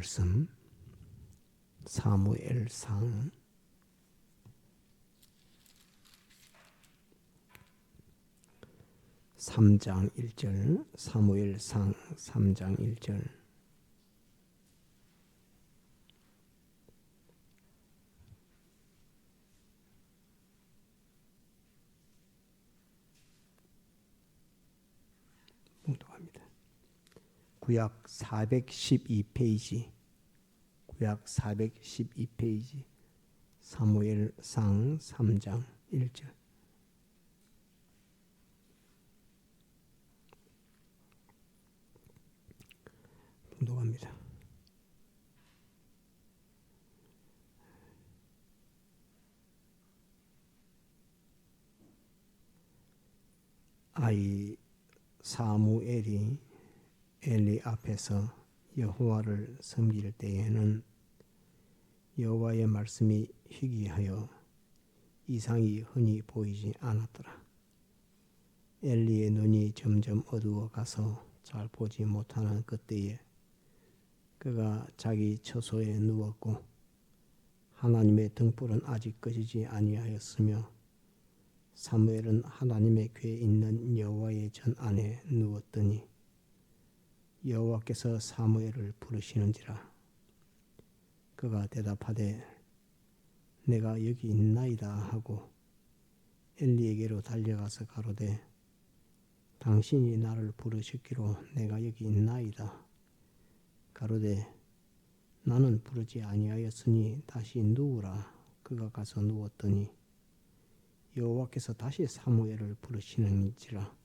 말씀 사무엘상 3장 1절, 사무엘상 3장 1절. 봉독합니다. 구약 412페이지, 구약 412페이지, 사무엘상 3장 1절. 봉독합니다. 사무엘이 엘리 앞에서 여호와를 섬길 때에는 여호와의 말씀이 희귀하여 이상이 흔히 보이지 않았더라. 엘리의 눈이 점점 어두워 가서 잘 보지 못하는 그때에 그가 자기 처소에 누웠고 하나님의 등불은 아직 꺼지지 아니하였으며 사무엘은 하나님의 궤에 있는 여호와의 전 안에 누웠더니 여호와께서 사무엘을 부르시는지라. 그가 대답하되 내가 여기 있나이다 하고 엘리에게로 달려가서 가로되 당신이 나를 부르셨기로 내가 여기 있나이다. 가로되 나는 부르지 아니하였으니 다시 누우라. 그가 가서 누웠더니 여호와께서 다시 사무엘을 부르시는지라.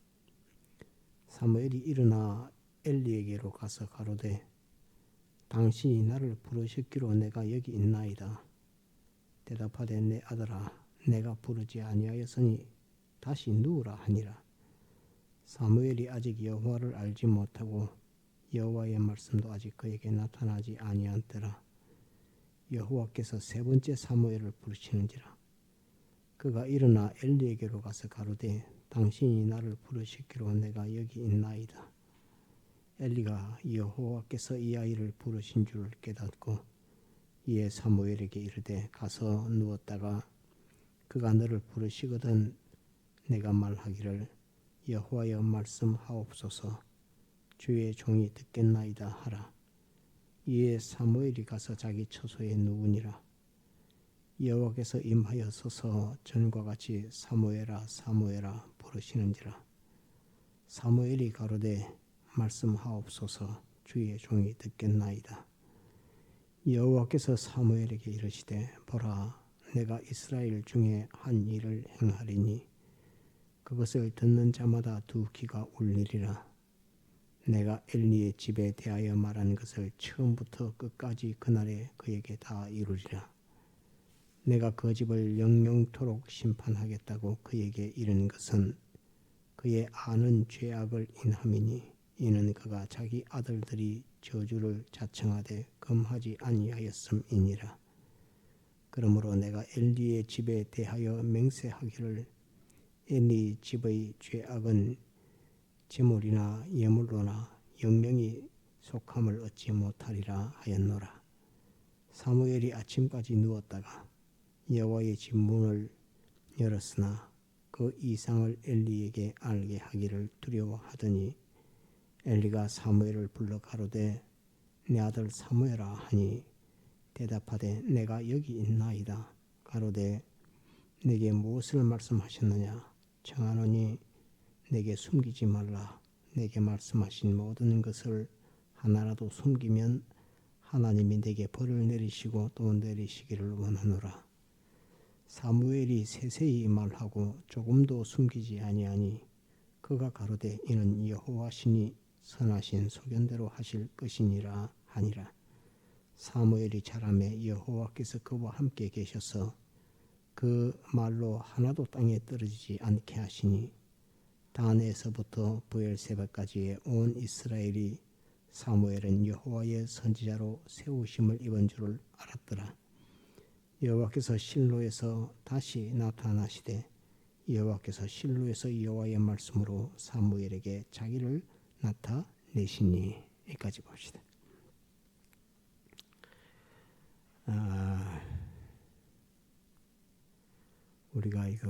사무엘이 일어나 엘리에게로 가서 가로되 당신이 나를 부르셨기로 내가 여기 있나이다. 대답하되 내 아들아 내가 부르지 아니하였으니 다시 누우라 하니라. 사무엘이 아직 여호와를 알지 못하고 여호와의 말씀도 아직 그에게 나타나지 아니한 때라. 여호와께서 세 번째 사무엘을 부르시는지라. 그가 일어나 엘리에게로 가서 가로되 당신이 나를 부르시기로 내가 여기 있나이다. 엘리가 여호와께서 이 아이를 부르신 줄 깨닫고 이에 사무엘에게 이르되 가서 누웠다가 그가 너를 부르시거든 내가 말하기를 여호와여 말씀하옵소서 주의 종이 듣겠나이다 하라. 이에 사무엘이 가서 자기 처소에 누우니라. 여호와께서 임하여 서서 전과 같이 사무엘아 사무엘아 부르시는지라. 사무엘이 가로되 말씀하옵소서 주의 종이 듣겠나이다. 여호와께서 사무엘에게 이르시되 보라 내가 이스라엘 중에 한 일을 행하리니 그것을 듣는 자마다 두 귀가 울리리라. 내가 엘리의 집에 대하여 말한 것을 처음부터 끝까지 그날에 그에게 다 이루리라. 내가 그 집을 영영토록 심판하겠다고 그에게 이른 것은 그의 아는 죄악을 인함이니 이는 그가 자기 아들들이 저주를 자청하되 금하지 아니하였음이니라. 그러므로 내가 엘리의 집에 대하여 맹세하기를 엘리 집의 죄악은 제물이나 예물로나 영영이 속함을 얻지 못하리라 하였노라. 사무엘이 아침까지 누웠다가 여호와의 집 문을 열었으나 그 이상을 엘리에게 알게 하기를 두려워하더니 엘리가 사무엘을 불러 가로되 내 아들 사무엘아 하니 대답하되 내가 여기 있나이다. 가로되 내게 무엇을 말씀하셨느냐. 청하노니 내게 숨기지 말라. 내게 말씀하신 모든 것을 하나라도 숨기면 하나님이 내게 벌을 내리시고 또 내리시기를 원하노라. 사무엘이 세세히 말하고 조금도 숨기지 아니하니 그가 가로되 이는 여호와시니 선하신 소견대로 하실 것이니라 하니라. 사무엘이 자라매 여호와께서 그와 함께 계셔서 그 말로 하나도 땅에 떨어지지 않게 하시니 단에서부터 브엘세바까지의 온 이스라엘이 사무엘은 여호와의 선지자로 세우심을 입은 줄을 알았더라. 여호와께서 실로에서 다시 나타나시되 여호와께서 실로에서 여호와의 말씀으로 사무엘에게 자기를 나타내시니. 여기까지 봅시다. 우리가 이거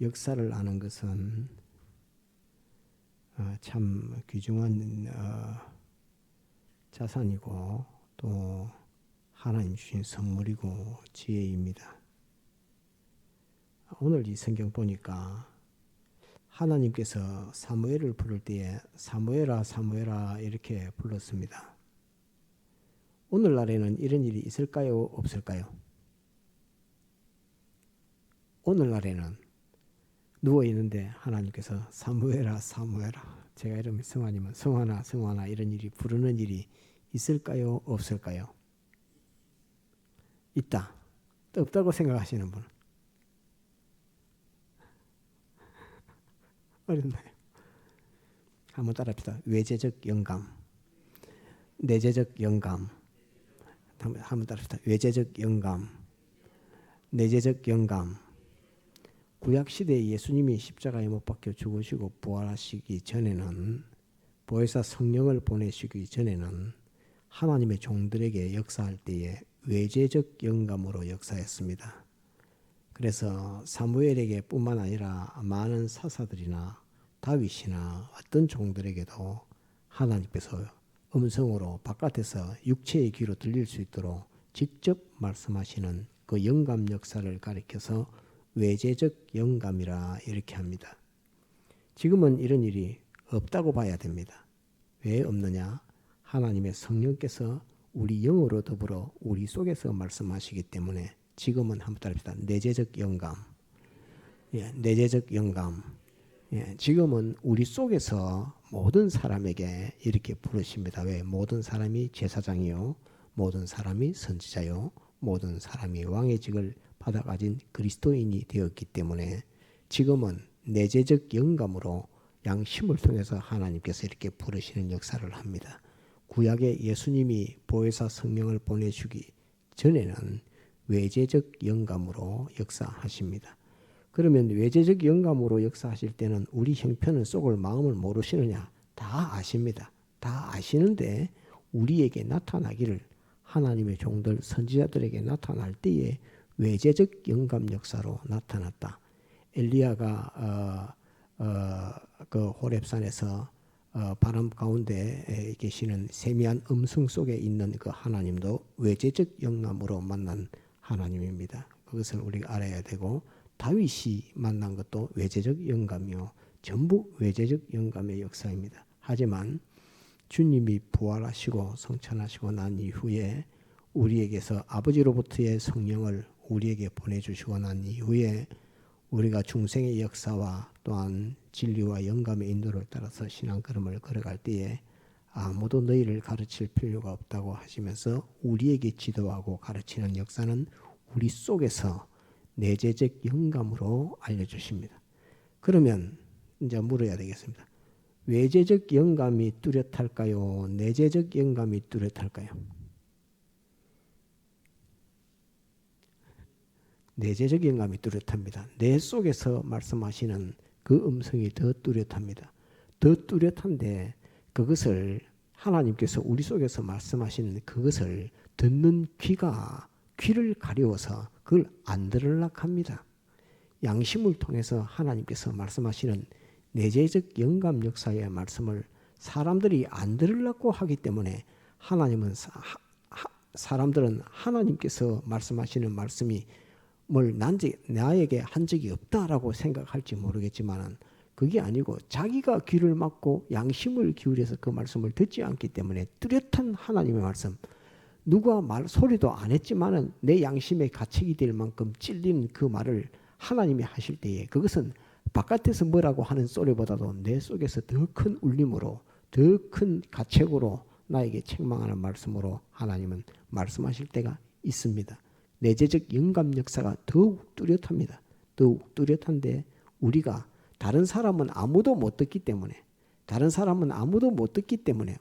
역사를 아는 것은 참 귀중한 자산이고 또 하나님 주신 선물이고 지혜입니다. 오늘 이 성경 보니까 하나님께서 사무엘을 부를 때에 사무엘아 사무엘아 이렇게 불렀습니다. 오늘날에는 이런 일이 있을까요? 없을까요? 오늘날에는 누워있는데 하나님께서 사무엘아 사무엘아, 제가 이러면 성화님은 성화나 성화나 이런 일이 부르는 일이 있을까요? 없을까요? 있다. 또 없다고 생각하시는 분은 어렵나요? 한번 따라합시다. 외재적 영감, 내재적 영감. 한번 따라합시다. 외재적 영감, 내재적 영감. 구약시대에 예수님이 십자가에 못 박혀 죽으시고 부활하시기 전에는, 보혜사 성령을 보내시기 전에는 하나님의 종들에게 역사할 때에 외재적 영감으로 역사했습니다. 그래서 사무엘에게 뿐만 아니라 많은 사사들이나 다윗이나 어떤 종들에게도 하나님께서 음성으로 바깥에서 육체의 귀로 들릴 수 있도록 직접 말씀하시는 그 영감 역사를 가리켜서 외재적 영감이라 이렇게 합니다. 지금은 이런 일이 없다고 봐야 됩니다. 왜 없느냐? 하나님의 성령께서 우리 영으로 더불어 우리 속에서 말씀하시기 때문에 지금은 한번 따라합시다. 내재적 영감. 내재적 영감. 지금은 우리 속에서 모든 사람에게 이렇게 부르십니다. 왜? 모든 사람이 제사장이요, 모든 사람이 선지자요, 모든 사람이 왕의 직을 받아 가진 그리스도인이 되었기 때문에 지금은 내재적 영감으로 양심을 통해서 하나님께서 이렇게 부르시는 역사를 합니다. 구약에 예수님이 보혜사 성령을 보내주기 전에는 외재적 영감으로 역사하십니다. 그러면 외재적 영감으로 역사하실 때는 우리 형편을 속을 마음을 모르시느냐? 다 아십니다. 다 아시는데 우리에게 나타나기를, 하나님의 종들 선지자들에게 나타날 때에 외재적 영감 역사로 나타났다. 엘리야가 그 호렙산에서 바람 가운데 계시는 세미한 음성 속에 있는 그 하나님도 외재적 영감으로 만난 하나님입니다. 그것을 우리가 알아야 되고, 다윗이 만난 것도 외재적 영감이요, 전부 외재적 영감의 역사입니다. 하지만 주님이 부활하시고 성천하시고 난 이후에 우리에게서 아버지로부터의 성령을 우리에게 보내주시고 난 이후에 우리가 중생의 역사와 또한 진리와 영감의 인도를 따라서 신앙걸음을 걸어갈 때에 아무도 너희를 가르칠 필요가 없다고 하시면서 우리에게 지도하고 가르치는 역사는 우리 속에서 내재적 영감으로 알려주십니다. 그러면 이제 물어야 되겠습니다. 외재적 영감이 뚜렷할까요? 내재적 영감이 뚜렷할까요? 내재적 영감이 뚜렷합니다. 내 속에서 말씀하시는 그 음성이 더 뚜렷합니다. 더 뚜렷한데 그것을 하나님께서 우리 속에서 말씀하시는 그것을 듣는 귀를 가려워서 그걸 안 들으려고 합니다. 양심을 통해서 하나님께서 말씀하시는 내재적 영감 역사의 말씀을 사람들이 안 들으려고 하기 때문에 사람들은 하나님께서 말씀하시는 말씀이 나에게 한 적이 없다라고 생각할지 모르겠지만 그게 아니고 자기가 귀를 막고 양심을 기울여서 그 말씀을 듣지 않기 때문에 뚜렷한 하나님의 말씀, 누가 소리도 안 했지만은 내 양심에 가책이 될 만큼 찔리는 그 말을 하나님이 하실 때에 그것은 바깥에서 뭐라고 하는 소리보다도 내 속에서 더 큰 울림으로, 더 큰 가책으로 나에게 책망하는 말씀으로 하나님은 말씀하실 때가 있습니다. 내재적 영감 역사가 더욱 뚜렷합니다. 더욱 뚜렷한데 우리가 다른 사람은 아무도 못 듣기 때문에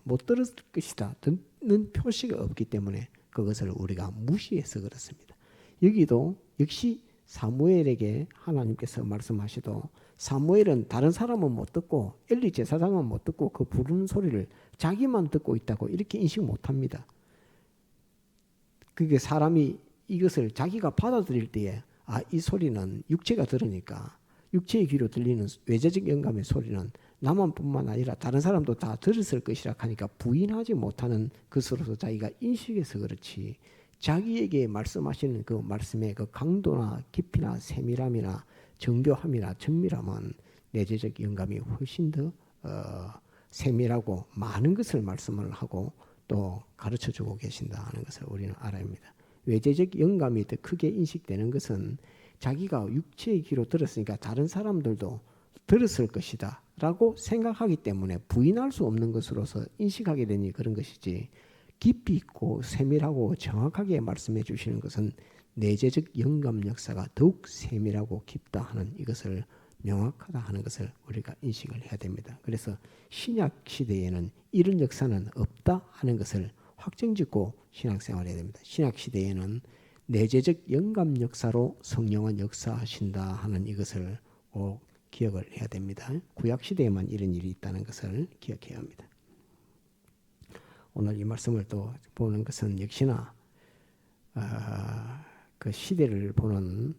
못 들을 것이다 듣는 표시가 없기 때문에 그것을 우리가 무시해서 그렇습니다. 여기도 역시 사무엘에게 하나님께서 말씀하시도 사무엘은 다른 사람은 못 듣고 엘리 제사장은 못 듣고 그 부르는 소리를 자기만 듣고 있다고 이렇게 인식 못합니다. 그게 사람이 이것을 자기가 받아들일 때에 이 소리는 육체가 들으니까 육체의 귀로 들리는 외재적 영감의 소리는 나만뿐만 아니라 다른 사람도 다 들었을 것이라 하니까 부인하지 못하는 것으로서 자기가 인식해서 그렇지, 자기에게 말씀하시는 그 말씀의 그 강도나 깊이나 세밀함이나 정교함이나 정밀함은 내재적 영감이 훨씬 더 세밀하고 많은 것을 말씀을 하고 또 가르쳐주고 계신다 하는 것을 우리는 알아야 합니다. 외재적 영감이 더 크게 인식되는 것은 자기가 육체의 귀로 들었으니까 다른 사람들도 들었을 것이다 라고 생각하기 때문에 부인할 수 없는 것으로서 인식하게 되니 그런 것이지, 깊이 있고 세밀하고 정확하게 말씀해 주시는 것은 내재적 영감 역사가 더욱 세밀하고 깊다 하는 이것을 명확하다 하는 것을 우리가 인식을 해야 됩니다. 그래서 신약 시대에는 이런 역사는 없다 하는 것을 확정짓고 신앙생활을 해야 됩니다. 신약 시대에는 내재적 영감 역사로 성령은 역사하신다 하는 이것을 꼭 기억을 해야 됩니다. 구약 시대에만 이런 일이 있다는 것을 기억해야 합니다. 오늘 이 말씀을 또 보는 것은 역시나 그 시대를 보는,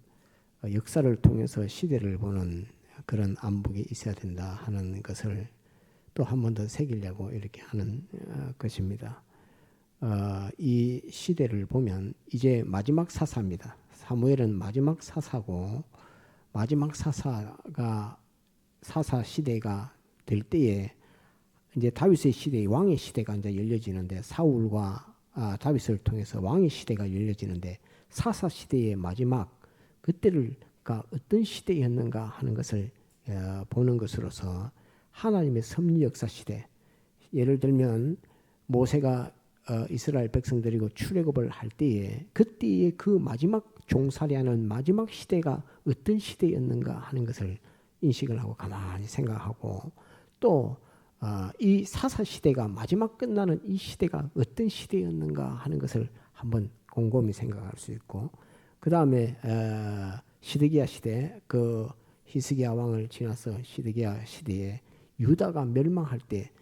역사를 통해서 시대를 보는 그런 안목이 있어야 된다 하는 것을 또 한 번 더 새기려고 이렇게 하는 것입니다. 이 시대를 보면 이제 마지막 사사입니다. 사무엘은 마지막 사사고, 마지막 사사 시대가 될 때에 이제 다윗의 시대, 왕의 시대가 이제 열려지는데, 사울과 다윗을 통해서 왕의 시대가 열려지는데, 사사 시대의 마지막 그때가 어떤 시대였는가 하는 것을 보는 것으로서 하나님의 섭리 역사 시대, 예를 들면 모세가 이스라엘 백성들이고 출애굽을 할 때에 그때의 그 마지막 종살이하는 마지막 시대가 어떤 시대였는가 하는 것을 인식을 하고 가만히 생각하고, 또 이 사사 시대가 마지막 끝나는 이 시대가 어떤 시대였는가 하는 것을 한번 곰곰이 생각할 수 있고, 그 다음에 시드기야 시대, 그 히스기야 왕을 지나서 시드기야 시대에 유다가 멸망할 때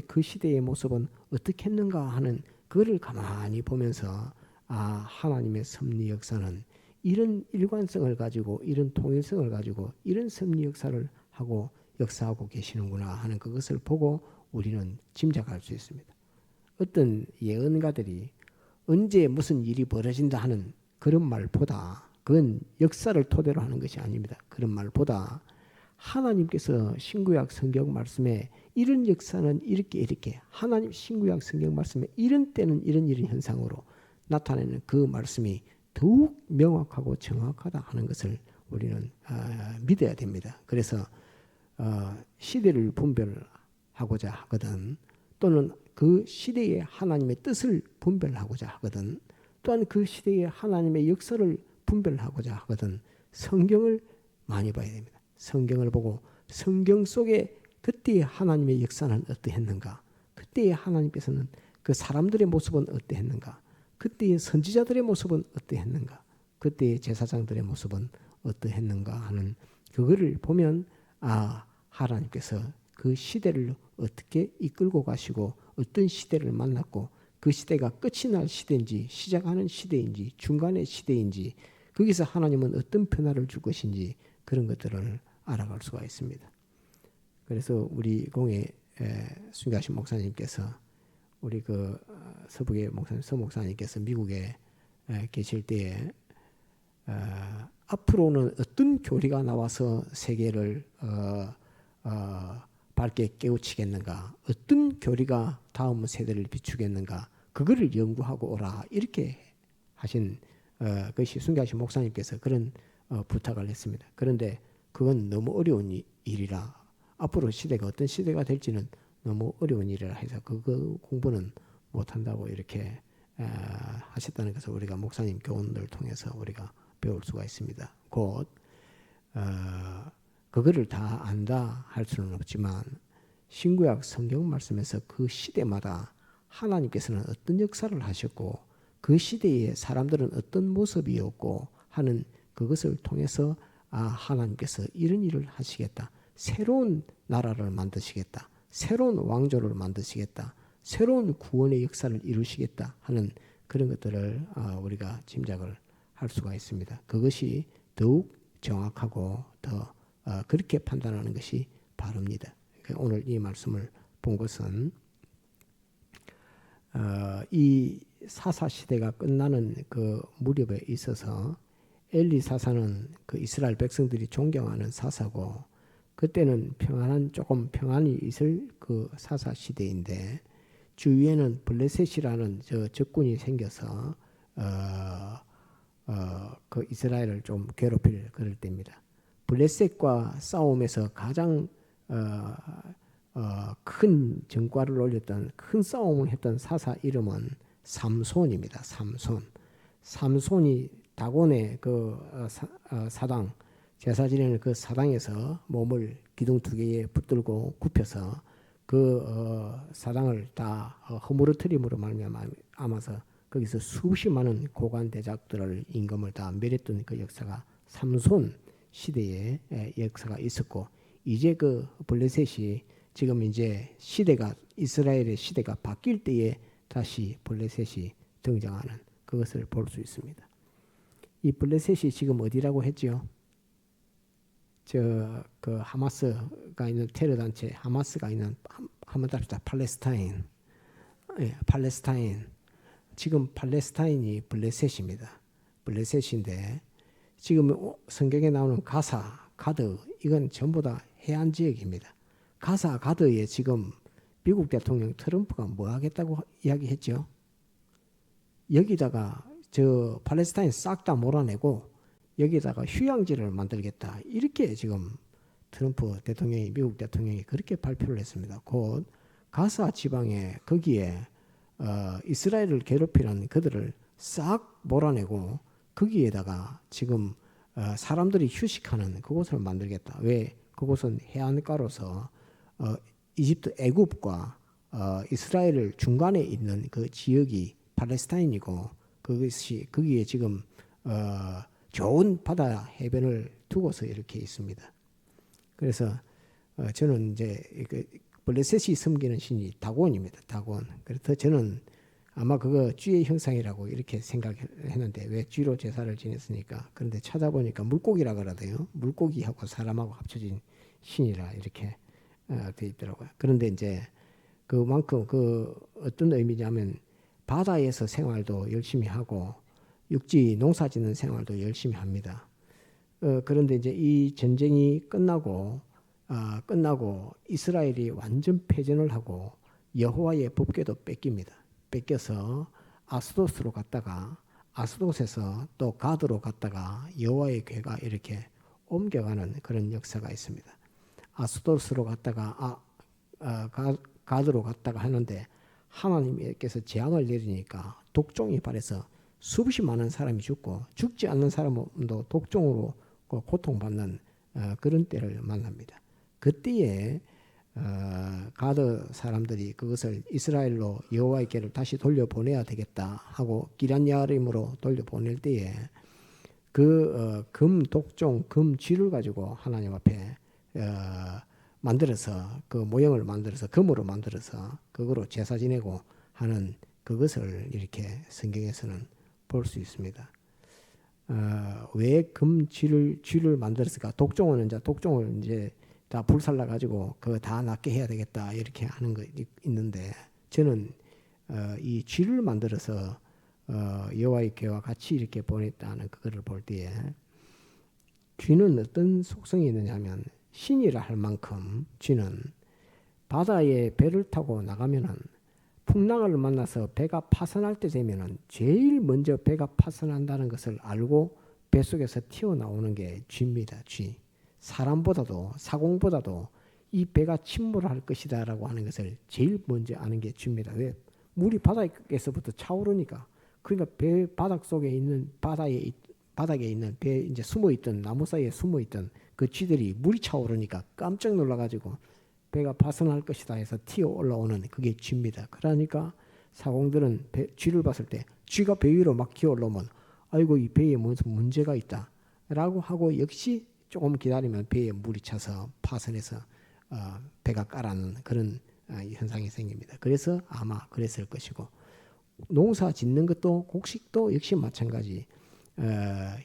그 시대의 모습은 어떻게 했는가 하는 그거를 가만히 보면서 하나님의 섭리 역사는 이런 일관성을 가지고 이런 통일성을 가지고 이런 섭리 역사를 하고 역사하고 계시는구나 하는 그것을 보고 우리는 짐작할 수 있습니다. 어떤 예언가들이 언제 무슨 일이 벌어진다 하는 그런 말보다, 그건 역사를 토대로 하는 것이 아닙니다. 그런 말보다 하나님께서 신구약 성경 말씀에 이런 역사는 이렇게 하나님 신구약 성경 말씀에 이런 때는 이런 현상으로 나타내는 그 말씀이 더욱 명확하고 정확하다 하는 것을 우리는 믿어야 됩니다. 그래서 시대를 분별하고자 하거든, 또는 그 시대의 하나님의 뜻을 분별하고자 하거든, 또한 그 시대의 하나님의 역사를 분별하고자 하거든 성경을 많이 봐야 됩니다. 성경을 보고 성경 속에 그때의 하나님의 역사는 어떠했는가, 그때의 하나님께서는 그 사람들의 모습은 어떠했는가, 그때의 선지자들의 모습은 어떠했는가, 그때의 제사장들의 모습은 어떠했는가 하는 그거를 보면 하나님께서 그 시대를 어떻게 이끌고 가시고 어떤 시대를 만났고 그 시대가 끝이 날 시대인지 시작하는 시대인지 중간의 시대인지 거기서 하나님은 어떤 변화를 줄 것인지 그런 것들을 알아갈 수가 있습니다. 그래서 우리 공회 순교하신 목사님께서, 우리 그 서북의 목사님 서 목사님께서 미국에 계실 때에 앞으로는 어떤 교리가 나와서 세계를 밝게 깨우치겠는가, 어떤 교리가 다음 세대를 비추겠는가, 그거를 연구하고 오라 이렇게 하신 것이 순교하신 목사님께서 그런 부탁을 했습니다. 그런데 그건 너무 어려운 일이라, 앞으로 시대가 어떤 시대가 될지는 너무 어려운 일이라 해서 그거 공부는 못한다고 이렇게 하셨다는 것을 우리가 목사님 교훈을 통해서 우리가 배울 수가 있습니다. 곧 그거를 다 안다 할 수는 없지만 신구약 성경 말씀에서 그 시대마다 하나님께서는 어떤 역사를 하셨고 그 시대의 사람들은 어떤 모습이었고 하는 그것을 통해서 하나님께서 이런 일을 하시겠다, 새로운 나라를 만드시겠다, 새로운 왕조를 만드시겠다, 새로운 구원의 역사를 이루시겠다 하는 그런 것들을 우리가 짐작을 할 수가 있습니다. 그것이 더욱 정확하고 더 그렇게 판단하는 것이 바릅니다. 그러니까 오늘 이 말씀을 본 것은 이 사사 시대가 끝나는 그 무렵에 있어서 엘리 사사는 그 이스라엘 백성들이 존경하는 사사고, 그때는 조금 평안이 있을 그 사사 시대인데, 주위에는 블레셋이라는 저 적군이 생겨서 그 이스라엘을 좀 괴롭힐 그럴 때입니다. 블레셋과 싸움에서 가장 큰 전과를 올렸던, 큰 싸움을 했던 사사 이름은 삼손입니다. 삼손이 다곤의 그 사당, 제사 지내는 그 사당에서 몸을 기둥 두 개에 붙들고 굽혀서 그 사당을 다 허물어뜨림으로 말미암아서 거기서 수십 많은 고관 대작들을 임금을 다 멸했던 그 역사가 삼손 시대의 역사가 있었고, 이제 그 블레셋이 지금 이제 이스라엘의 시대가 바뀔 때에 다시 블레셋이 등장하는 그것을 볼 수 있습니다. 이 블레셋이 지금 어디라고 했지요? 그 하마스가 있는 테러 단체, 하마스가 있는 한번 답시다. 팔레스타인. 예, 팔레스타인. 지금 팔레스타인이 블레셋입니다. 블레셋인데 지금 성경에 나오는 가드 이건 전부 다 해안 지역입니다. 가드에 지금 미국 대통령 트럼프가 뭐 하겠다고 이야기했죠? 여기다가 저 팔레스타인 싹 다 몰아내고 여기다가 휴양지를 만들겠다, 이렇게 지금 트럼프 대통령이, 미국 대통령이 그렇게 발표를 했습니다. 곧 가사 지방에 거기에 이스라엘을 괴롭히는 그들을 싹 몰아내고 거기에다가 지금 사람들이 휴식하는 그곳을 만들겠다. 왜? 그곳은 해안가로서 이집트, 애굽과 이스라엘을 중간에 있는 그 지역이 팔레스타인이고, 그것이 거기에 지금 좋은 바다 해변을 두고서 이렇게 있습니다. 그래서 저는 이제 블레셋이 섬기는 신이 다곤입니다. 다곤. 그래서 저는 아마 그거 쥐의 형상이라고 이렇게 생각했는데, 왜 쥐로 제사를 지냈으니까. 그런데 찾아보니까 물고기라 그러대요. 물고기하고 사람하고 합쳐진 신이라 이렇게 돼 있더라고요. 그런데 이제 그만큼 그 어떤 의미냐면 바다에서 생활도 열심히 하고 육지 농사 짓는 생활도 열심히 합니다. 그런데 이제 이 전쟁이 끝나고 이스라엘이 완전 패전을 하고 여호와의 법궤도 뺏겨서 아스돗으로 갔다가 아스돗에서 또 가드로 갔다가 여호와의 궤가 이렇게 옮겨가는 그런 역사가 있습니다. 아스돗으로 갔다가 가드로 갔다가 하는데 하나님께서 재앙을 내리니까 독종이 발해서 수없이 많은 사람이 죽고, 죽지 않는 사람도 독종으로 고통받는 그런 때를 만납니다. 그때에 가드 사람들이 그것을 이스라엘로 여호와의 궤를 다시 돌려보내야 되겠다 하고 기럇야림으로 돌려보낼 때에 그 금 독종, 금 쥐를 가지고 하나님 앞에 만들어서 그 모형을 만들어서 금으로 만들어서 그거로 제사 지내고 하는 그것을 이렇게 성경에서는 볼 수 있습니다. 왜 쥐를 만들었을까? 독종을 이제 다 불살라 가지고 그거 다 낫게 해야 되겠다 이렇게 하는 거 있는데, 저는 이 쥐를 만들어서 여호와의 궤와 같이 이렇게 보냈다는 그거를 볼 때에 쥐는 어떤 속성이 있느냐면, 신이라 할 만큼 쥐는 바다에 배를 타고 나가면은 풍랑을 만나서 배가 파선할 때 되면은 제일 먼저 배가 파선한다는 것을 알고 뱃속에서 튀어나오는 게 쥐입니다. 쥐. 사람보다도, 사공보다도 이 배가 침몰할 것이다 라고 하는 것을 제일 먼저 아는 게 쥐입니다. 왜? 물이 바닥에서부터 차오르니까. 그러니까 배 바닥 속에 있는 바닥에 있는 배 이제 숨어있던 나무 사이에 숨어있던 그 쥐들이 물이 차오르니까 깜짝 놀라가지고 배가 파선할 것이다 해서 튀어 올라오는 그게 쥐입니다. 그러니까 사공들은 쥐를 봤을 때 쥐가 배 위로 막 기어 올라오면 아이고 이 배에 무슨 문제가 있다 라고 하고, 역시 조금 기다리면 배에 물이 차서 파선해서 배가 가라앉는 그런 현상이 생깁니다. 그래서 아마 그랬을 것이고, 농사 짓는 것도 곡식도 역시 마찬가지.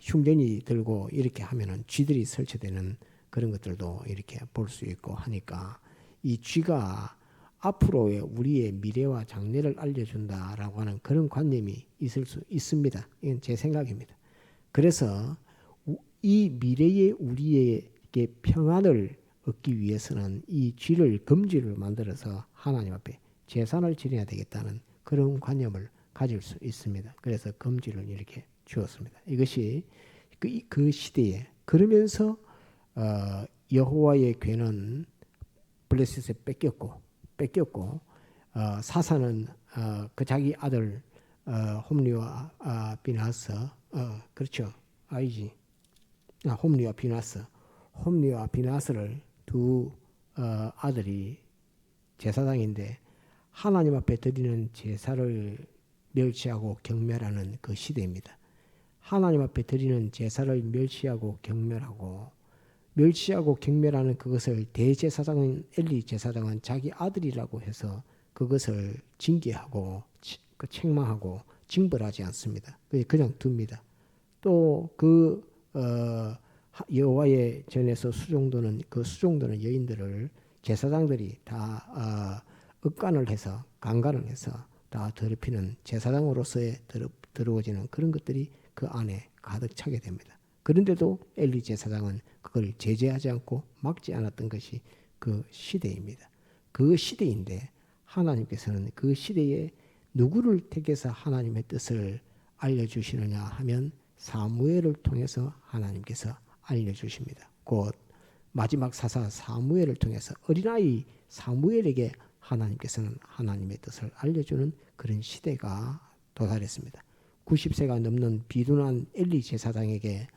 흉년이 들고 이렇게 하면은 쥐들이 설치되는 그런 것들도 이렇게 볼 수 있고 하니까 이 쥐가 앞으로의 우리의 미래와 장래를 알려준다라고 하는 그런 관념이 있을 수 있습니다. 이건 제 생각입니다. 그래서 이 미래의 우리에게 평안을 얻기 위해서는 이 쥐를 금쥐를 만들어서 하나님 앞에 제사를 지내야 되겠다는 그런 관념을 가질 수 있습니다. 그래서 금쥐를 이렇게 주었습니다. 이것이 그 시대에 그러면서 여호와의 괴는 블레셋에 뺏겼고 사사는 그 자기 아들 홈리와 비나스 그렇죠 아이지 홈리와 비나스를 두 아들이 제사장인데 하나님 앞에 드리는 제사를 멸시하고 경멸하는 그 시대입니다. 하나님 앞에 드리는 제사를 멸시하고 경멸하는 그것을 대제사장은 엘리 제사장은 자기 아들이라고 해서 그것을 징계하고 책망하고 징벌하지 않습니다. 그냥 둡니다. 또 그 여호와의 전에서 수종도는 여인들을 제사장들이 다 강간을 해서 다 더럽히는 제사장으로서의 더러워지는 그런 것들이 그 안에 가득 차게 됩니다. 그런데도 엘리 제사장은 그걸 제재하지 않고 막지 않았던 것이 그 시대입니다. 그 시대인데 하나님께서는 그 시대에 누구를 택해서 하나님의 뜻을 알려주시느냐 하면 사무엘을 통해서 하나님께서 알려주십니다. 곧 마지막 사사 사무엘을 통해서 어린아이 사무엘에게 하나님께서는 하나님의 뜻을 알려주는 그런 시대가 도달했습니다. 90세가 넘는 비둔한 엘리 제사장에게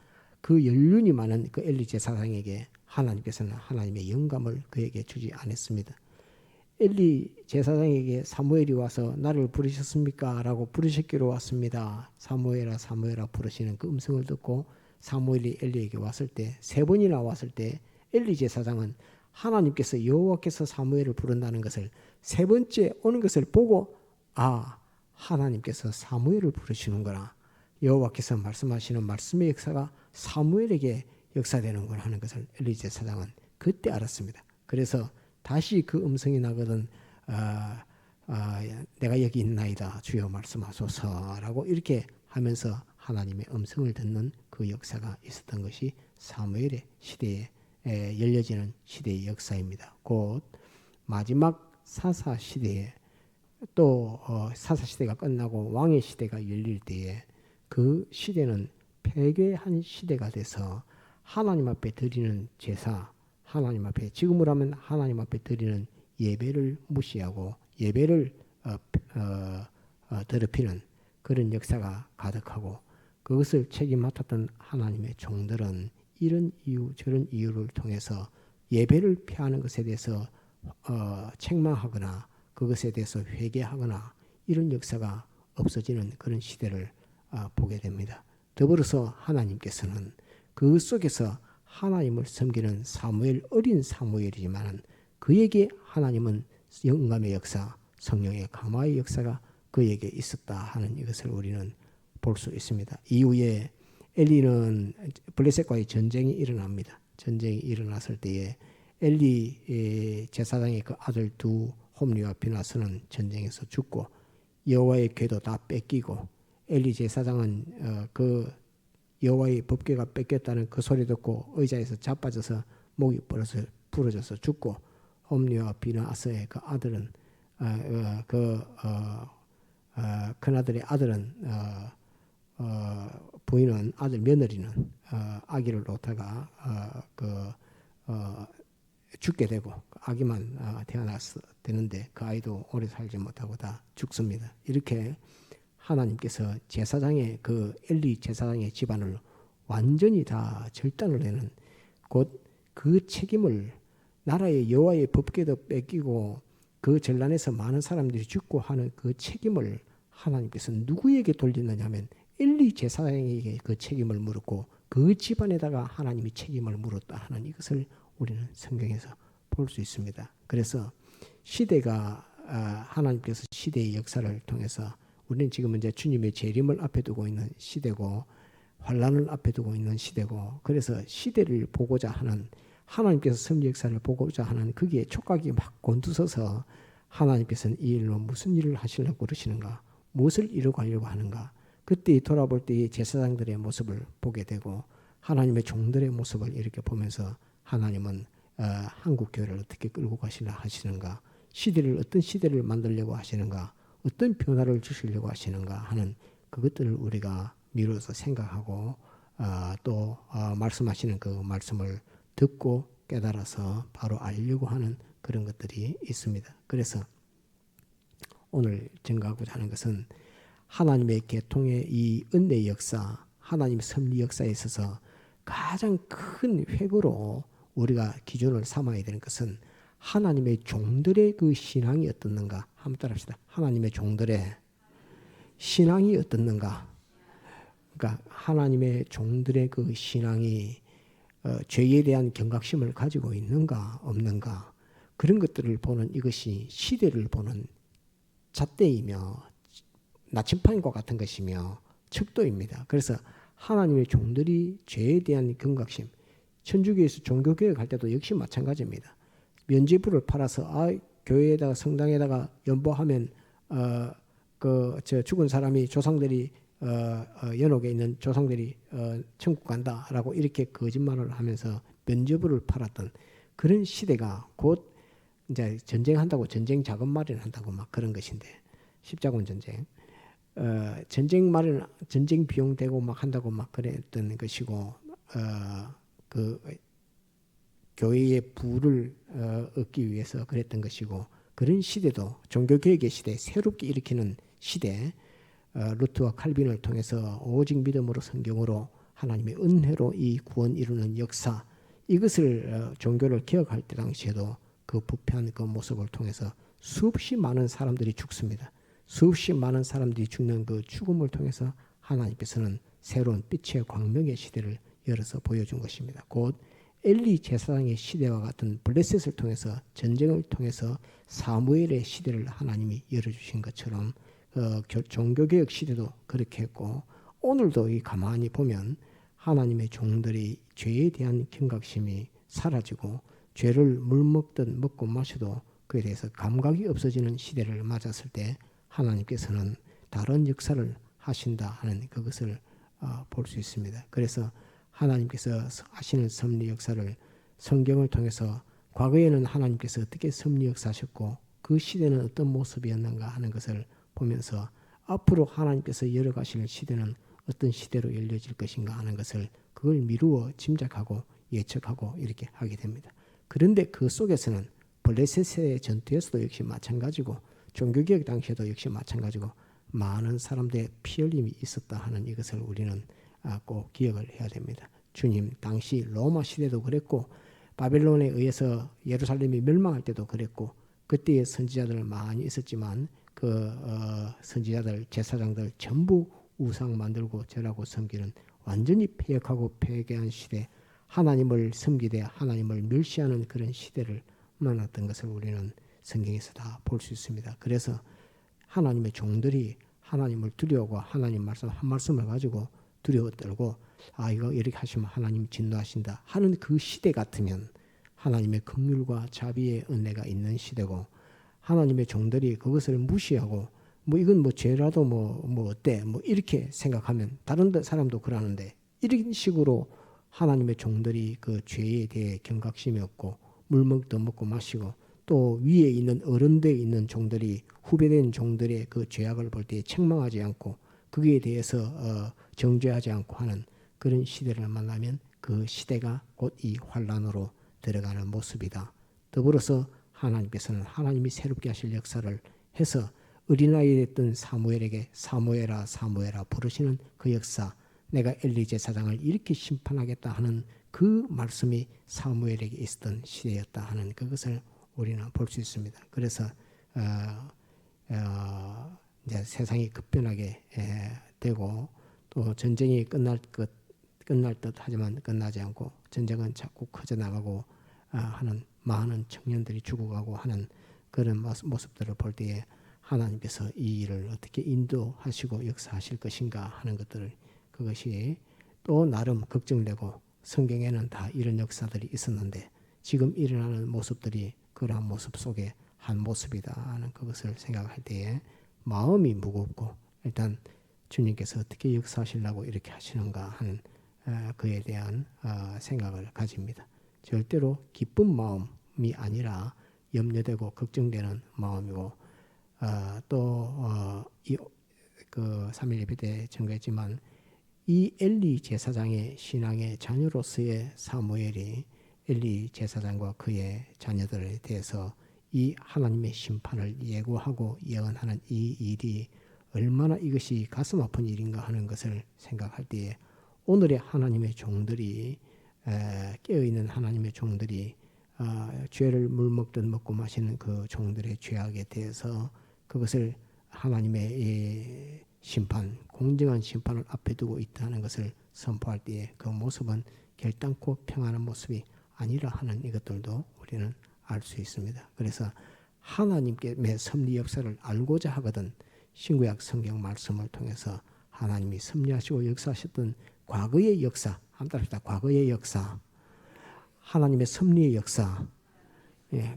그 연륜이 많은 그 엘리 제사장에게 하나님께서는 하나님의 영감을 그에게 주지 않았습니다. 엘리 제사장에게 사무엘이 와서 나를 부르셨습니까? 라고 부르셨기로 왔습니다. 사무엘아 사무엘아 부르시는 그 음성을 듣고 사무엘이 엘리에게 왔을 때 3번이나 왔을 때 엘리 제사장은 하나님께서 여호와께서 사무엘을 부른다는 것을 3번째 오는 것을 보고 하나님께서 사무엘을 부르시는구나. 여호와께서 말씀하시는 말씀의 역사가 사무엘에게 역사되는구나 하는 것을 엘리 제사장은 그때 알았습니다. 그래서 다시 그 음성이 나거든 내가 여기 있나이다 주여 말씀하소서라고 이렇게 하면서 하나님의 음성을 듣는 그 역사가 있었던 것이 사무엘의 시대에 열려지는 시대의 역사입니다. 곧 마지막 사사 시대에 또 사사 시대가 끝나고 왕의 시대가 열릴 때에 그 시대는 폐괴한 시대가 돼서 하나님 앞에 드리는 제사, 하나님 앞에 지금으로 하면 하나님 앞에 드리는 예배를 무시하고 예배를 더럽히는 그런 역사가 가득하고 그것을 책임 맡았던 하나님의 종들은 이런 이유 저런 이유를 통해서 예배를 피하는 것에 대해서 책망하거나 그것에 대해서 회개하거나 이런 역사가 없어지는 그런 시대를 보게 됩니다. 더불어서 하나님께서는 그 속에서 하나님을 섬기는 사무엘 어린 사무엘이지만 그에게 하나님은 영감의 역사 성령의 감화의 역사가 그에게 있었다 하는 이것을 우리는 볼 수 있습니다. 이후에 엘리는 블레셋과의 전쟁이 일어납니다. 전쟁이 일어났을 때에 엘리 제사장의 그 아들 두 홈리와 비나스는 전쟁에서 죽고 여호와의 궤도 다 뺏기고 엘리 제사장은 그 여호와의 법궤가 뺏겼다는 그 소리 듣고 의자에서 자빠져서 목이 부러져서 죽고 홈리와 비나스의 그 아들은 큰아들의 아들은 부인은 아들 며느리는 아기를 놓다가 죽게 되고 아기만 되는데 그 아이도 오래 살지 못하고 다 죽습니다. 이렇게 하나님께서 제사장의 그 엘리 제사장의 집안을 완전히 다 절단을 해는 곧 그 책임을 나라의 여호와의 법궤도 뺏기고 그 전란에서 많은 사람들이 죽고 하는 그 책임을 하나님께서 누구에게 돌리느냐 하면 엘리 제사장에게 그 책임을 물었고 그 집안에다가 하나님이 책임을 물었다 하는 이것을 우리는 성경에서 볼 수 있습니다. 그래서 시대가 하나님께서 시대의 역사를 통해서 우리는 지금 이제 주님의 재림을 앞에 두고 있는 시대고 환란을 앞에 두고 있는 시대고 그래서 시대를 보고자 하는 하나님께서 섭리 역사를 보고자 하는 거기에 촉각이 막 곤두서서 하나님께서는 이 일로 무슨 일을 하시려고 그러시는가 무엇을 이루가려고 하는가 그때 돌아볼 때 제사장들의 모습을 보게 되고 하나님의 종들의 모습을 이렇게 보면서 하나님은 한국 교회를 어떻게 끌고 가시려 하시는가 시대를 어떤 시대를 만들려고 하시는가 어떤 변화를 주시려고 하시는가 하는 그것들을 우리가 미루어서 생각하고 또 말씀하시는 그 말씀을 듣고 깨달아서 바로 알려고 하는 그런 것들이 있습니다. 그래서 오늘 증거하고자 하는 것은 하나님의 계통의 이 은혜의 역사, 하나님의 섭리 역사에 있어서 가장 큰 획으로 우리가 기준을 삼아야 되는 것은 하나님의 종들의 그 신앙이 어떻는가 한번 따라합시다. 하나님의 종들의 신앙이 어떻는가 그러니까 하나님의 종들의 그 신앙이 죄에 대한 경각심을 가지고 있는가 없는가 그런 것들을 보는 이것이 시대를 보는 잣대이며 나침판과 같은 것이며 척도입니다. 그래서 하나님의 종들이 죄에 대한 경각심 천주교에서 종교개혁 할 때도 역시 마찬가지입니다. 면죄부를 팔아서 교회에다가 성당에다가 연보하면 죽은 사람이 조상들이 연옥에 있는 조상들이 천국 간다라고 이렇게 거짓말을 하면서 면죄부를 팔았던 그런 시대가 곧 이제 전쟁한다고 전쟁 자금 마련한다고 막 그런 것인데 십자군 전쟁 전쟁 비용 대고 막 한다고 막 그랬던 것이고 그 교회의 부를 얻기 위해서 그랬던 것이고 그런 시대도 종교개혁의 시대 새롭게 일으키는 시대 루트와 칼빈을 통해서 오직 믿음으로 성경으로 하나님의 은혜로 이 구원 이루는 역사 이것을 종교를 개혁할 때 당시에도 그 부패한 그 모습을 통해서 수없이 많은 사람들이 죽습니다. 수없이 많은 사람들이 죽는 그 죽음을 통해서 하나님께서는 새로운 빛의 광명의 시대를 열어서 보여준 것입니다. 곧 엘리 제사장의 시대와 같은 블레셋을 통해서 전쟁을 통해서 사무엘의 시대를 하나님이 열어주신 것처럼 종교개혁 시대도 그렇게 했고 오늘도 이 가만히 보면 하나님의 종들이 죄에 대한 경각심이 사라지고 죄를 물 먹듯 먹고 마셔도 그에 대해서 감각이 없어지는 시대를 맞았을 때 하나님께서는 다른 역사를 하신다 하는 그것을 볼 수 있습니다. 그래서 하나님께서 하시는 섭리 역사를 성경을 통해서 과거에는 하나님께서 어떻게 섭리 역사하셨고 그 시대는 어떤 모습이었는가 하는 것을 보면서 앞으로 하나님께서 열어가실 시대는 어떤 시대로 열려질 것인가 하는 것을 그걸 미루어 짐작하고 예측하고 이렇게 하게 됩니다. 그런데 그 속에서는 블레셋의 전투에서도 역시 마찬가지고 종교개혁 당시에도 역시 마찬가지고 많은 사람들의 피 흘림이 있었다 하는 이것을 우리는 꼭 기억을 해야 됩니다. 주님 당시 로마 시대도 그랬고 바벨론에 의해서 예루살렘이 멸망할 때도 그랬고 그때의 선지자들 많이 있었지만 그 선지자들 제사장들 전부 우상 만들고 절하고 섬기는 완전히 폐역하고 폐괴한 시대 하나님을 섬기되 하나님을 멸시하는 그런 시대를 만났던 것을 우리는 성경에서 다 볼 수 있습니다. 그래서 하나님의 종들이 하나님을 두려워하고 하나님 말씀 한 말씀을 가지고 두려워 떨고 이거 이렇게 하시면 하나님 진노하신다 하는 그 시대 같으면 하나님의 긍휼과 자비의 은혜가 있는 시대고 하나님의 종들이 그것을 무시하고 이건 죄라도 어때 이렇게 생각하면 다른 사람도 그러는데 이런 식으로 하나님의 종들이 그 죄에 대해 경각심이 없고 물먹도 먹고 마시고 또 위에 있는 어른대에 있는 종들이 후배된 종들의 그 죄악을 볼 때 책망하지 않고 거기에 대해서 정죄하지 않고 하는 그런 시대를 만나면 그 시대가 곧 이 환란으로 들어가는 모습이다. 더불어서 하나님께서는 하나님이 새롭게 하실 역사를 해서 어린아이 됐던 사무엘에게 사무엘아 사무엘아 부르시는 그 역사 내가 엘리 제사장을 이렇게 심판하겠다 하는 그 말씀이 사무엘에게 있었던 시대였다 하는 그것을 우리는 볼 수 있습니다. 그래서 이제 세상이 급변하게 되고 또 전쟁이 끝날 듯 하지만 끝나지 않고 전쟁은 자꾸 커져 나가고 하는 많은 청년들이 죽어가고 하는 그런 모습들을 볼 때에 하나님께서 이 일을 어떻게 인도하시고 역사하실 것인가 하는 것들을 그것이 또 나름 걱정되고 성경에는 다 이런 역사들이 있었는데 지금 일어나는 모습들이 그러한 모습 속에 한 모습이다 하는 그것을 생각할 때에 마음이 무겁고 일단 주님께서 어떻게 역사하시려고 이렇게 하시는가 하는 그에 대한 생각을 가집니다. 절대로 기쁜 마음이 아니라 염려되고 걱정되는 마음이고 그 3일 예배 때 증거했지만 이 엘리 제사장의 신앙의 자녀로서의 사무엘이 엘리 제사장과 그의 자녀들에 대해서 이 하나님의 심판을 예고하고 예언하는 이 일이 얼마나 이것이 가슴 아픈 일인가 하는 것을 생각할 때에 오늘의 하나님의 종들이 깨어있는 하나님의 종들이 죄를 물먹듯 먹고 마시는 그 종들의 죄악에 대해서 그것을 하나님의 심판, 공정한 심판을 앞에 두고 있다는 것을 선포할 때에 그 모습은 결단코 평안한 모습이 아니라 하는 이것들도 우리는 알 수 있습니다. 그래서 하나님께 섭리 역사를 알고자 하거든 신구약 성경 말씀을 통해서 하나님이 섭리하시고 역사하셨던 과거의 역사, 한따릅시다. 과거의 역사, 하나님의 섭리의 역사,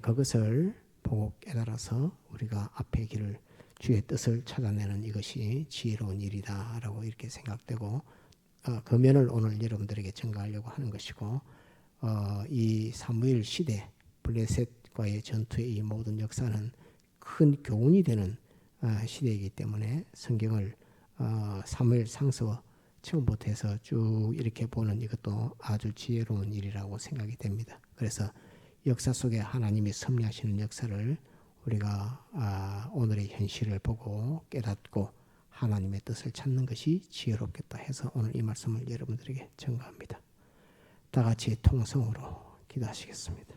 그것을 보고 깨달아서 우리가 앞의 길을 주의 뜻을 찾아내는 이것이 지혜로운 일이다라고 이렇게 생각되고 그 면을 오늘 여러분들에게 전가하려고 하는 것이고 이 사무엘 시대 블레셋과의 전투의 이 모든 역사는 큰 교훈이 되는 시대이기 때문에 성경을 사무엘 상서 처음부터 해서 쭉 이렇게 보는 이것도 아주 지혜로운 일이라고 생각이 됩니다. 그래서 역사 속에 하나님이 섭리하시는 역사를 우리가 오늘의 현실을 보고 깨닫고 하나님의 뜻을 찾는 것이 지혜롭겠다 해서 오늘 이 말씀을 여러분들에게 전가합니다. 다 같이 통성으로 기도하시겠습니다.